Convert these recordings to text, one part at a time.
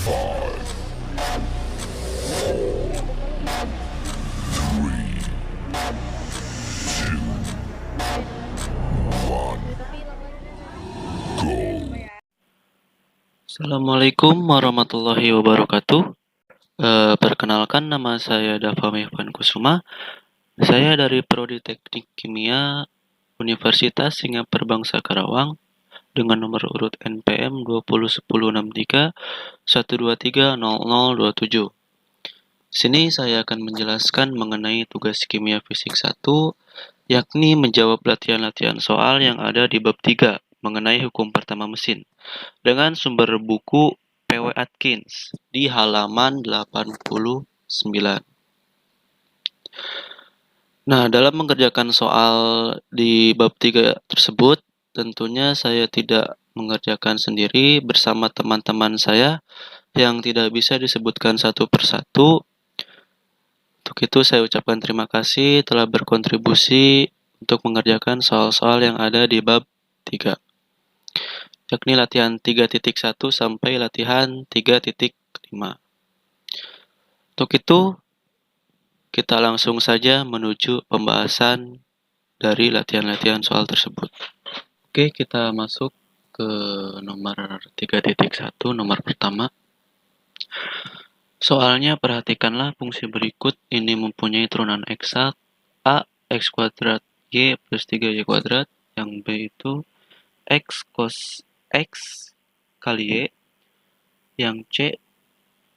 Assalamualaikum warahmatullahi wabarakatuh. Perkenalkan, nama saya Dava Mehvan Kusuma. Saya dari Prodi Teknik Kimia Universitas Singapura Bangsa Karawang dengan nomor urut NPM 201063 1230027. Sini saya akan menjelaskan mengenai tugas kimia fisik 1, yakni menjawab latihan-latihan soal yang ada di bab 3 mengenai hukum pertama mesin dengan sumber buku P.W. Atkins di halaman 89. Nah, dalam mengerjakan soal di bab 3 tersebut, tentunya saya tidak mengerjakan sendiri bersama teman-teman saya yang tidak bisa disebutkan satu persatu. Untuk itu saya ucapkan terima kasih telah berkontribusi untuk mengerjakan soal-soal yang ada di bab 3, yakni latihan 3.1 sampai latihan 3.5. Untuk itu, kita langsung saja menuju pembahasan dari latihan-latihan soal tersebut. Oke, kita masuk ke nomor 3.1, nomor pertama. Soalnya perhatikanlah fungsi berikut ini mempunyai turunan eksak A x kuadrat y plus 3y kuadrat, yang B itu x cos x kali y, yang C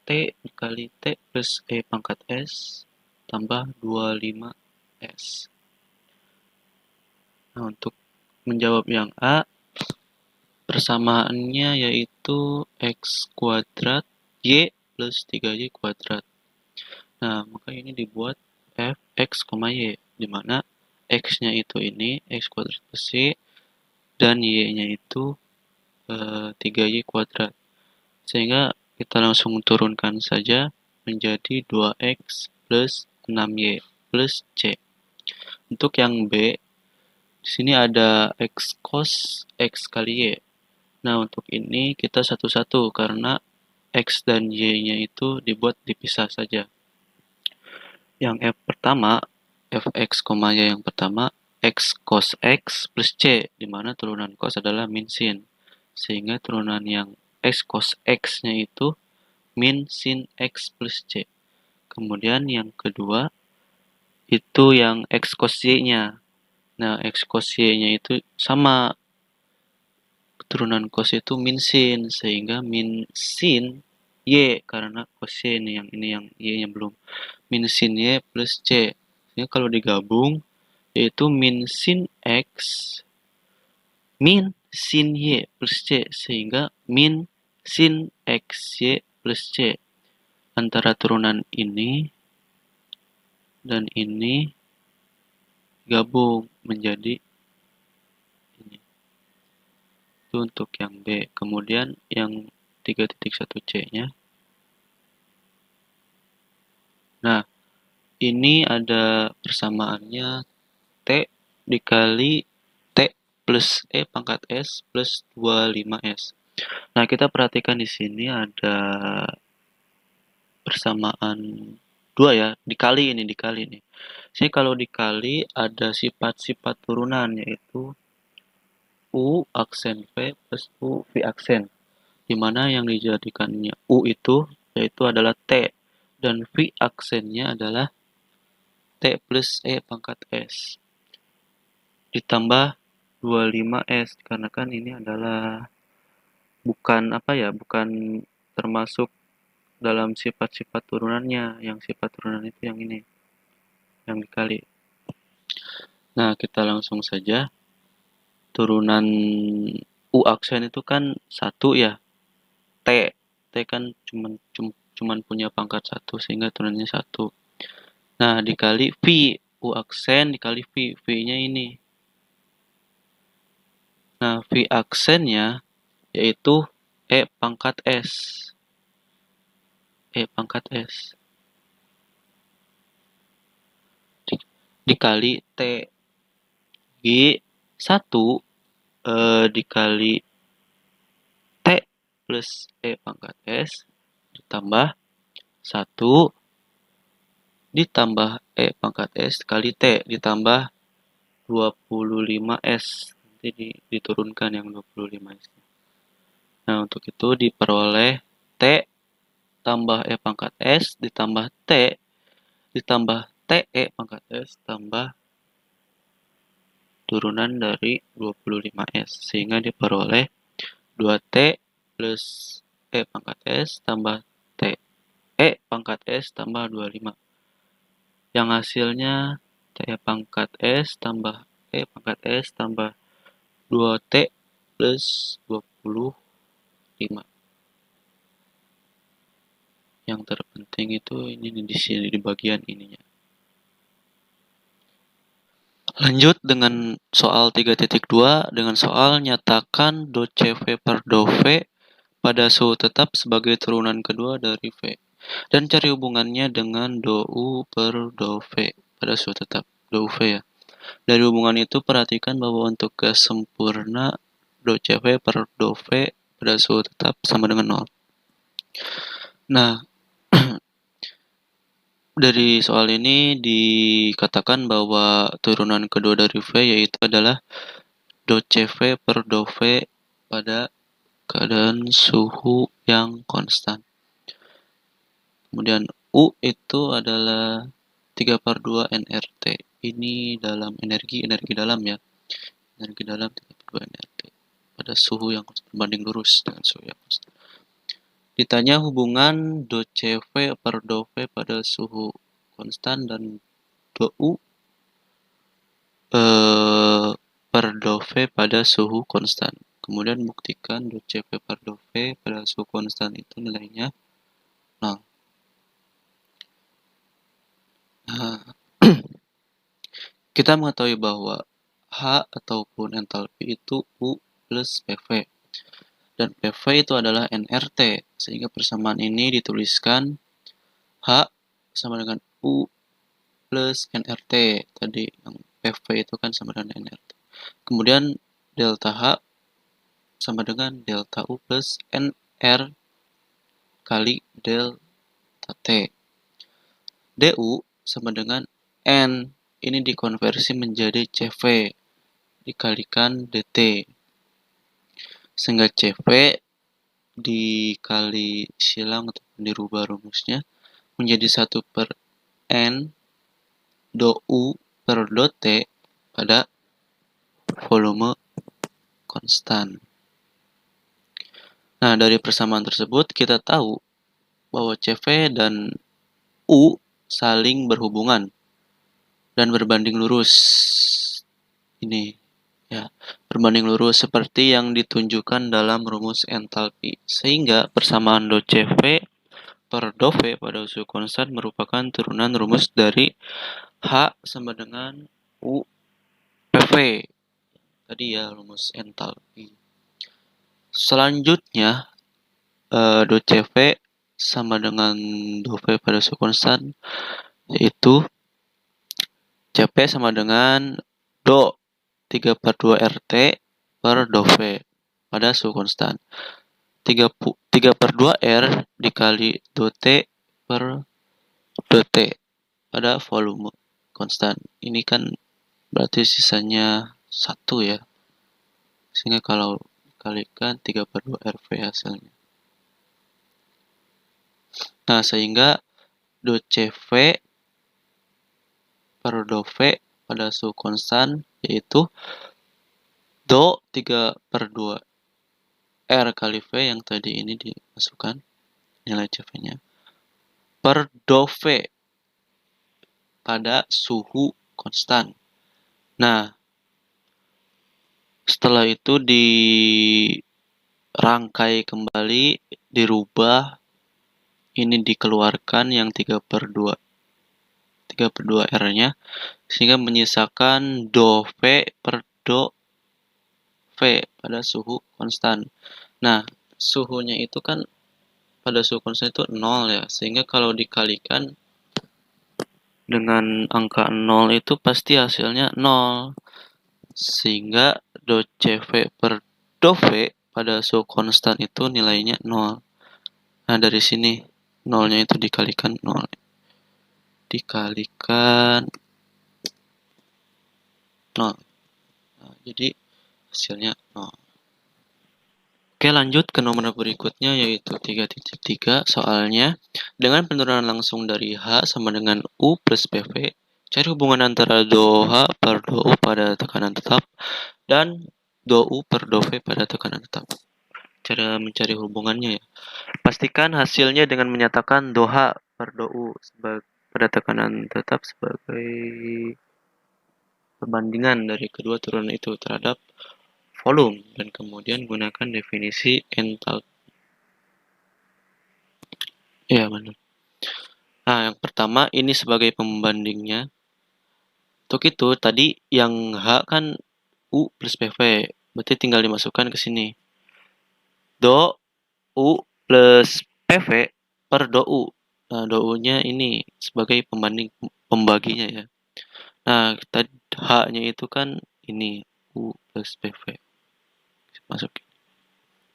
T dikali T plus E pangkat S tambah 25S. Nah, untuk menjawab yang A, persamaannya yaitu x kuadrat y plus 3y kuadrat. Nah, maka ini dibuat f x, y, di mana x-nya itu ini x kuadrat plus y dan y-nya itu 3y kuadrat. Sehingga kita langsung turunkan saja menjadi 2x plus 6y plus c. Untuk yang B, di sini ada x cos x kali y. Nah, untuk ini kita satu-satu karena x dan y-nya itu dibuat dipisah saja. Yang F pertama, fx, y yang pertama, x cos x plus c, di mana turunan cos adalah min sin. Sehingga turunan yang x cos x-nya itu min sin x plus c. Kemudian yang kedua, itu yang x cos y-nya. Nah, x cos y-nya itu sama, turunan cos itu min sin, sehingga min sin y, karena cos y ini yang y-nya belum. Min sin y plus c. Jadi kalau digabung, yaitu min sin x min sin y plus c, sehingga min sin x y plus c. Antara turunan ini dan ini gabung menjadi ini. Itu untuk yang B. Kemudian yang 3.1c-nya. Nah, ini ada persamaannya T dikali T plus E pangkat S plus 25S. Nah, kita perhatikan di sini ada persamaan 2 ya, dikali nih. Jadi kalau dikali ada sifat-sifat turunan, yaitu U aksen V plus U V aksen, di mana yang dijadikannya U itu yaitu adalah T, dan V aksennya adalah T plus E pangkat S ditambah 25S, karena kan ini adalah bukan termasuk dalam sifat-sifat turunannya. Yang sifat turunan itu yang ini, yang dikali. Nah, kita langsung saja. Turunan U aksen itu kan 1 ya. T kan cuman punya pangkat 1, sehingga turunannya 1. Nah, dikali V, U aksen dikali V, V-nya ini. Nah, V aksennya yaitu E pangkat S. E pangkat S. Dikali T. G1 dikali T plus E pangkat S tambah 1 ditambah E pangkat S kali T ditambah 25S. Nanti diturunkan yang 25S. Nah, untuk itu diperoleh T tambah E pangkat S ditambah T ditambah TE pangkat S tambah turunan dari 25S. Sehingga diperoleh 2T plus E pangkat S tambah T. E pangkat S tambah 25. Yang hasilnya T pangkat S tambah E pangkat S tambah 2T plus 25. Yang terpenting itu ini di sini di bagian ininya. Lanjut dengan soal 3.2 dengan soal nyatakan do CV per do V pada suhu tetap sebagai turunan kedua dari V dan cari hubungannya dengan do U per do V pada suhu tetap do UV ya. Dari hubungan itu perhatikan bahwa untuk gas sempurna do CV per do V pada suhu tetap sama dengan 0. Nah, dari soal ini dikatakan bahwa turunan kedua dari V yaitu adalah do CV per do V pada keadaan suhu yang konstan. Kemudian U itu adalah 3/2 nRT. Ini dalam energi dalam ya. Energi dalam 3/2 nRT pada suhu yang berbanding lurus dengan suhu yang konstan. Ditanya hubungan do CV per do V pada suhu konstan dan do U per do V pada suhu konstan. Kemudian buktikan do CV per do V pada suhu konstan itu nilainya 0. Nah, kita mengetahui bahwa H ataupun entalpi itu U plus PV. Dan PV itu adalah nRT. Sehingga persamaan ini dituliskan H sama dengan U plus nRT. Tadi yang PV itu kan sama dengan nRT. Kemudian delta H sama dengan delta U plus nR kali delta T. DU sama dengan N. Ini dikonversi menjadi CV dikalikan DT. Sehingga CV dikali silang ataupun dirubah rumusnya menjadi 1 per N do U per do T pada volume konstan. Nah, dari persamaan tersebut kita tahu bahwa CV dan U saling berhubungan dan berbanding lurus. Ini ya, berbanding lurus seperti yang ditunjukkan dalam rumus entalpi. Sehingga persamaan do CV per do V pada suhu konstan merupakan turunan rumus dari H sama dengan U PV. Tadi ya rumus entalpi. Selanjutnya do CV sama dengan do V pada suhu konstan yaitu CP sama dengan do 3/2 RT per do V pada suhu konstan. 3/2 R dikali do T per do T pada volume konstan. Ini kan berarti sisanya 1 ya. Sehingga kalau dikalikan 3/2 RV hasilnya. Nah, sehingga do CV per do V pada suhu konstan yaitu do 3/2 R kali V yang tadi ini dimasukkan nilai CV-nya per do V pada suhu konstan. Nah, setelah itu dirangkai kembali, dirubah, ini dikeluarkan yang 3/2 R-nya sehingga menyisakan do V per do V pada suhu konstan. Nah, suhunya itu kan pada suhu konstan itu 0 ya, sehingga kalau dikalikan dengan angka 0 itu pasti hasilnya 0. Sehingga do CV per do V pada suhu konstan itu nilainya 0. Nah, dari sini nolnya itu dikalikan 0. Dikalikan 0. Nah, jadi hasilnya 0. Oke, lanjut ke nomor berikutnya yaitu 3.3. Soalnya, dengan penurunan langsung dari H sama dengan U plus PV, cari hubungan antara do H per do U pada tekanan tetap dan do U per do V pada tekanan tetap. Cara mencari hubungannya ya. Pastikan hasilnya dengan menyatakan do H per do U pada tekanan tetap sebagai perbandingan dari kedua turunan itu terhadap volume dan kemudian gunakan definisi entalpi. Ya, benar. Nah, yang pertama ini sebagai pembandingnya. Untuk itu tadi yang H kan U plus PV, berarti tinggal dimasukkan ke sini. Do U plus PV per do U. Nah, do U-nya ini sebagai pembanding pembaginya ya. Nah, tadi H-nya itu kan ini U plus PV. Masuk.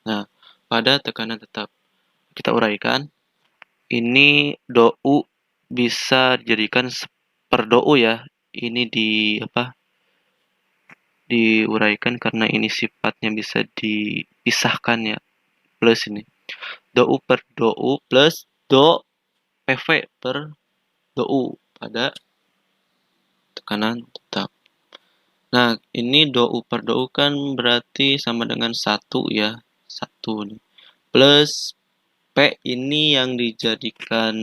Nah, pada tekanan tetap kita uraikan. Ini do U bisa dijadikan per do U ya. Ini di apa? Diuraikan karena ini sifatnya bisa dipisahkan ya. Plus ini. Do U per do U plus do PV per do U pada tekanan tetap. Nah, ini do U per do U kan berarti sama dengan 1 ya. 1 nih. Plus P ini yang dijadikan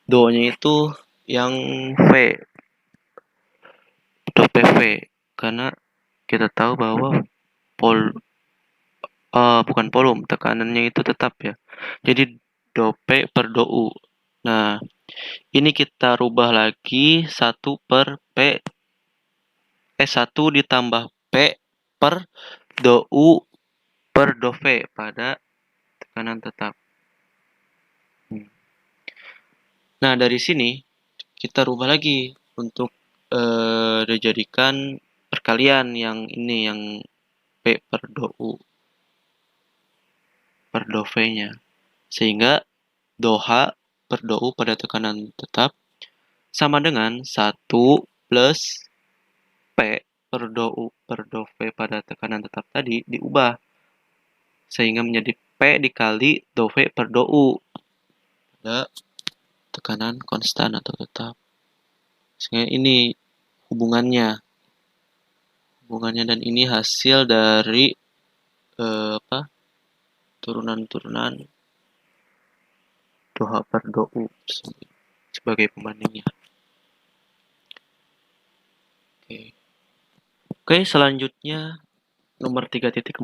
do-nya itu yang V, do PV. Karena kita tahu bahwa pol bukan volume, tekanannya itu tetap ya. Jadi do P per do U. Nah, ini kita rubah lagi 1 per P 1 ditambah P per do U per do V pada tekanan tetap. Nah, dari sini kita rubah lagi untuk dijadikan perkalian yang ini yang P per do U per do V-nya. Sehingga do H per do U pada tekanan tetap sama dengan 1 plus P per do U per do V pada tekanan tetap tadi diubah. Sehingga menjadi P dikali do V per do U pada tekanan konstan atau tetap. Sehingga ini hubungannya. Dan ini hasil dari turunan-turunan do H per do U sebagai pembandingnya. Oke, selanjutnya nomor 3.4.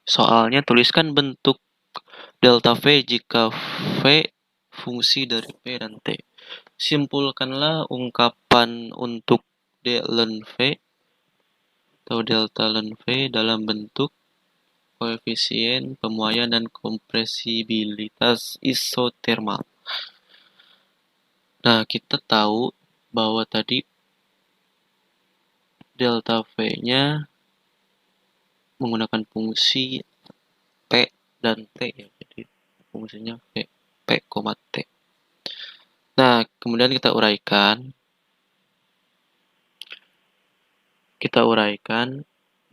Soalnya tuliskan bentuk delta V jika V fungsi dari P dan T. Simpulkanlah ungkapan untuk d ln V atau delta ln V dalam bentuk koefisien pemuaian dan kompresibilitas isotermal. Nah, kita tahu bahwa tadi delta V-nya menggunakan fungsi P dan T ya. Jadi fungsinya P, T. Nah, kemudian kita uraikan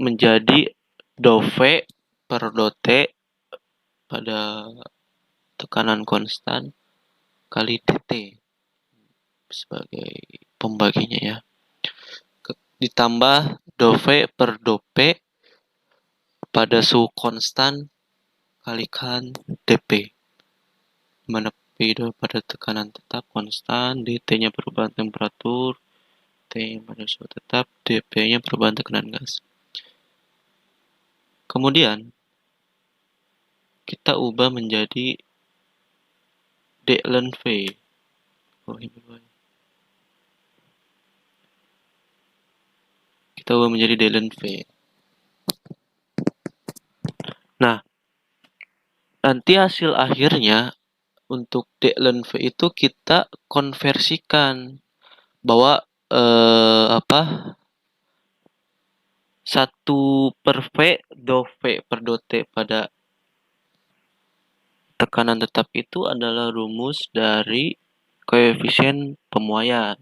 menjadi do V per do T pada tekanan konstan kali dt sebagai pembaginya ya. Ditambah do V per do P pada suhu konstan kalikan dP. Dimana P itu pada tekanan tetap konstan, dt-nya perubahan temperatur, T pada suhu tetap, dP-nya perubahan tekanan gas. Kemudian kita ubah menjadi d ln V. Kita ubah menjadi d ln V. Nah, nanti hasil akhirnya untuk d ln V itu kita konversikan bahwa 1 per V do V per do T pada tekanan tetap itu adalah rumus dari koefisien pemuaian.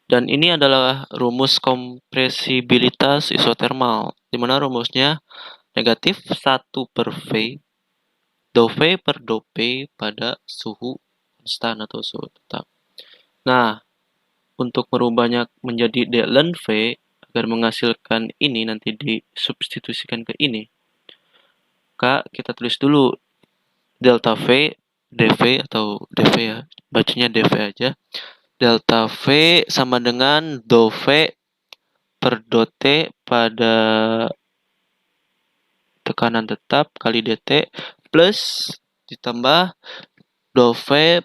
Dan ini adalah rumus kompresibilitas isotermal, di mana rumusnya negatif 1 per V, dou V per dou P pada suhu konstan atau suhu tetap. Nah, untuk merubahnya menjadi dln V, agar menghasilkan ini nanti disubstitusikan ke ini, maka kita tulis dulu delta V dV atau dV ya, bacanya dV aja. Delta V sama dengan dou V per dou T pada tekanan tetap kali dt plus ditambah dou V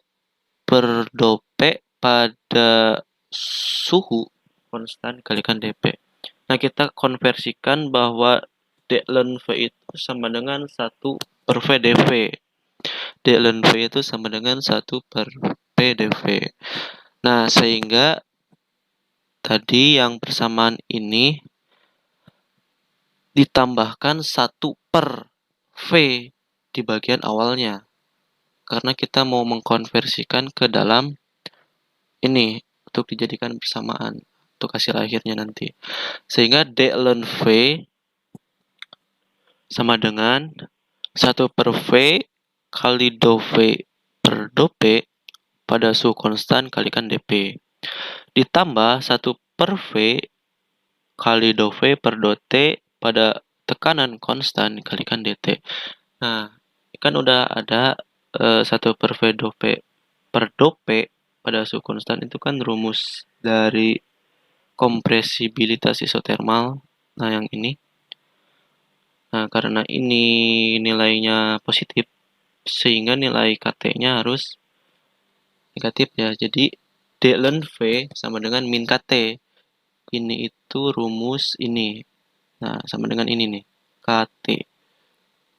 per dou P pada suhu konstan kalikan dP. Nah, kita konversikan bahwa dln V itu sama dengan 1 per V dV. dln V itu sama dengan 1 per P dV. Nah, sehingga tadi yang persamaan ini ditambahkan 1 per V di bagian awalnya. Karena kita mau mengkonversikan ke dalam ini untuk dijadikan persamaan untuk hasil akhirnya nanti. Sehingga dln V sama dengan 1 per V kali dou V per dou P pada suhu konstan kalikan dP. Ditambah 1 per V kali dou V per dou T pada tekanan konstan kalikan dt. Nah, kan udah ada 1 per V dou P per dou P pada suhu konstan, itu kan rumus dari kompresibilitas isotermal. Nah, yang ini. Nah, karena ini nilainya positif, sehingga nilai KT-nya harus negatif ya. Jadi, dln V sama dengan min KT. Ini itu rumus ini. Nah, sama dengan ini nih, KT.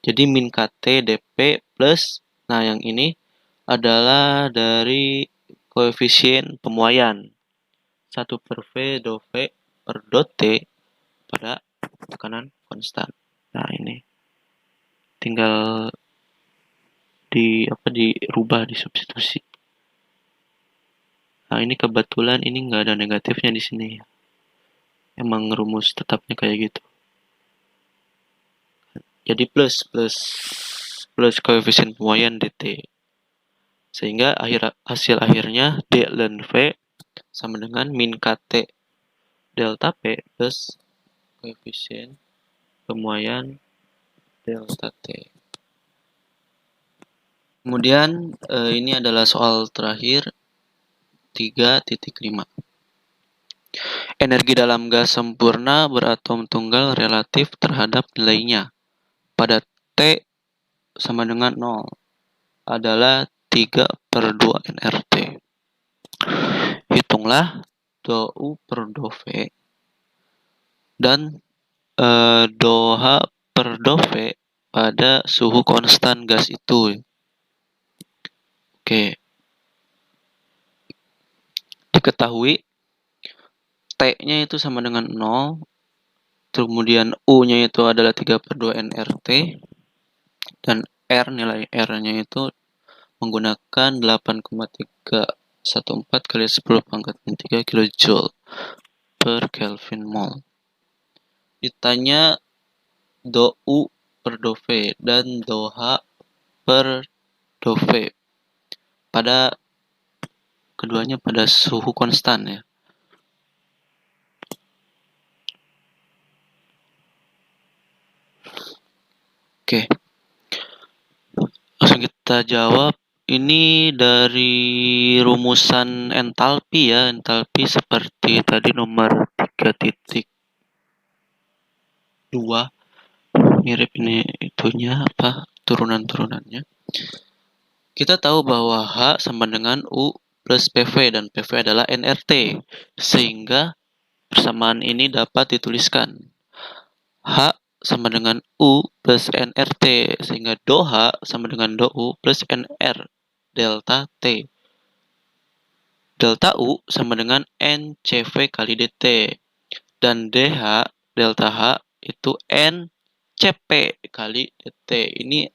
Jadi, min KT dP plus, nah yang ini adalah dari koefisien pemuaian. 1 per V dou V per dou T pada tekanan konstan. Nah, ini tinggal dirubah, disubstitusi. Nah, ini kebetulan ini nggak ada negatifnya di sini. Emang rumus tetapnya kayak gitu. Jadi plus koefisien pemuaian dt. Sehingga hasil akhirnya dln V sama dengan min KT delta P plus koefisien pemuaian delta T. Kemudian ini adalah soal terakhir 3.5. Energi dalam gas sempurna beratom tunggal relatif terhadap nilainya pada T sama dengan 0 adalah 3 per 2 nRT. Hitunglah dou U per dou V dan dou H per dou V pada suhu konstan gas itu. Oke. Diketahui T-nya itu sama dengan 0, kemudian U-nya itu adalah 3 per 2 nRT, dan nilai R-nya itu menggunakan 8,314 kali 10 pangkat 3 kJ per Kelvin mol. Ditanya dou U per dou V dan dou H per dou V pada keduanya pada suhu konstan ya. Oke. Langsung kita jawab. Ini dari rumusan entalpi ya. Entalpi seperti tadi nomor 3.2. Mirip ini itunya apa? Turunan-turunannya. Kita tahu bahwa H sama dengan U plus PV dan PV adalah nRT. Sehingga persamaan ini dapat dituliskan. H sama dengan U plus nRT, sehingga dou H sama dengan dou U plus nR delta T. Delta U sama dengan NCV kali dt, dan DH delta H itu NCP kali dt. Ini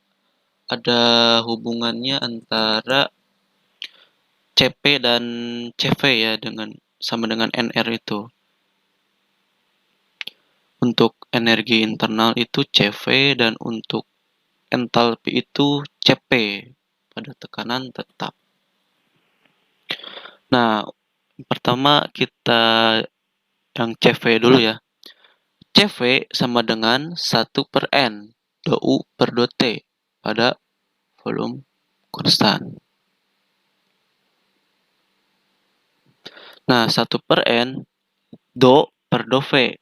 ada hubungannya antara CP dan CV ya, sama dengan NR itu. Untuk energi internal itu CV dan untuk entalpi itu CP pada tekanan tetap. Nah, pertama kita yang CV dulu ya. CV sama dengan 1/N dou per dot T pada volume konstan. Nah, 1/N do per do V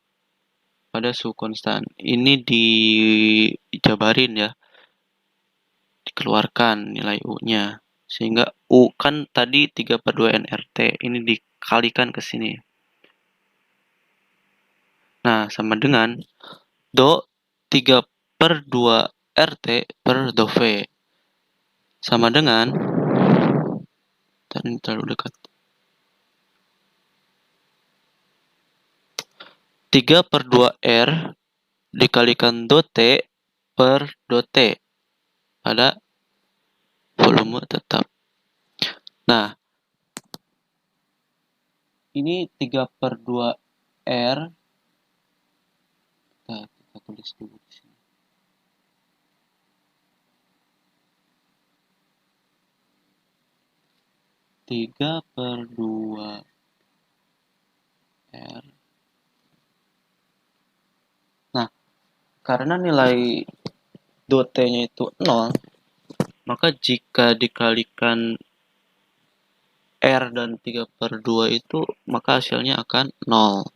pada suhu konstan. Ini dijabarin ya, dikeluarkan nilai U-nya. Sehingga U kan tadi 3/2 nRT, ini dikalikan ke sini. Nah, sama dengan do 3/2 RT per do V. Sama dengan, ini terlalu dekat. 3/2 R dikalikan do T per do T pada volume tetap. Nah, ini 3/2 R. Nah, kita tulis dulu di sini. 3/2 R. Nah, karena nilai do T-nya itu 0, maka jika dikalikan R dan 3/2 itu, maka hasilnya akan 0.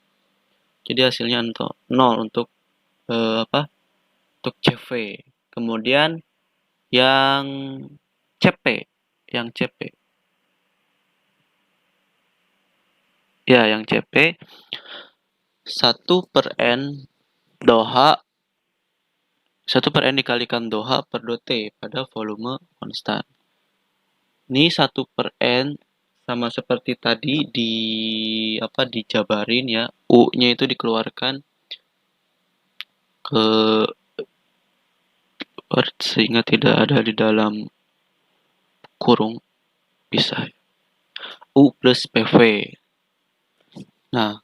Jadi hasilnya 0 untuk untuk CV. Kemudian yang CP, ya, yang CP 1/N DOH 1/N dikalikan DOH per do T pada volume konstan. Ini 1/N sama seperti tadi dijabarin ya, U-nya itu dikeluarkan ke sehingga tidak ada di dalam kurung, bisa U plus PV. Nah,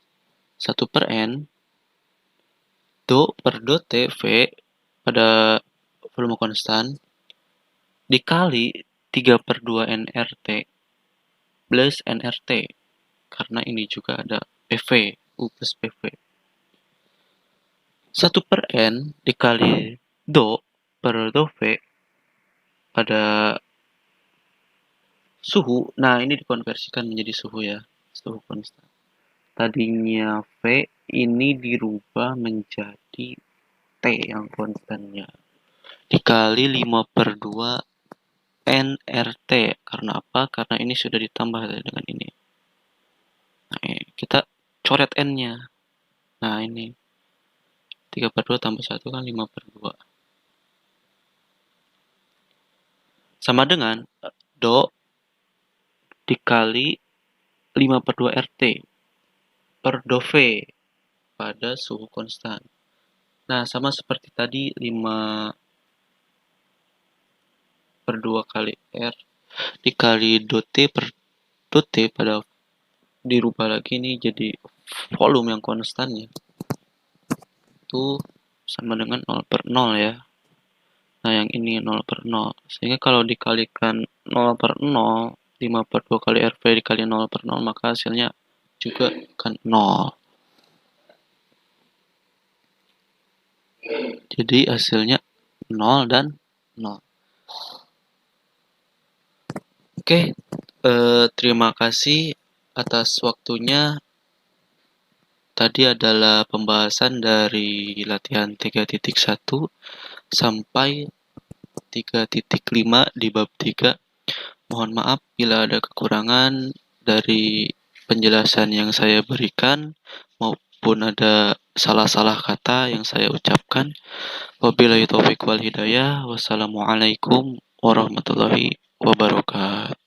1/N do per do T V pada volume konstan dikali 3/2 nRT plus nRT, karena ini juga ada PV, U plus PV. 1/N dikali do per do V pada suhu. Nah, ini dikonversikan menjadi suhu ya, suhu konstan. Tadinya V ini dirubah menjadi T yang konstannya. Dikali 5/2 nRT. Karena apa? Karena ini sudah ditambah dengan ini. Nah, kita coret N-nya. Nah, ini 3/2 tambah 1 kan 5/2. Sama dengan do dikali 5/2 RT per do V pada suhu konstan. Nah, sama seperti tadi 5/2 kali R dikali do T per do T pada dirubah lagi nih jadi volume yang konstannya. Itu sama dengan 0/0 ya. Nah, yang ini 0/0. Sehingga kalau dikalikan 0/0, 5/2 kali RV dikali 0/0, maka hasilnya juga kan 0. Jadi hasilnya 0 dan 0. Oke, terima kasih atas waktunya. Tadi adalah pembahasan dari latihan 3.1 sampai 3.5 di bab 3. Mohon maaf bila ada kekurangan dari penjelasan yang saya berikan maupun ada salah-salah kata yang saya ucapkan. Wabillahi taufiq wal hidayah. Wassalamualaikum warahmatullahi wabarakatuh.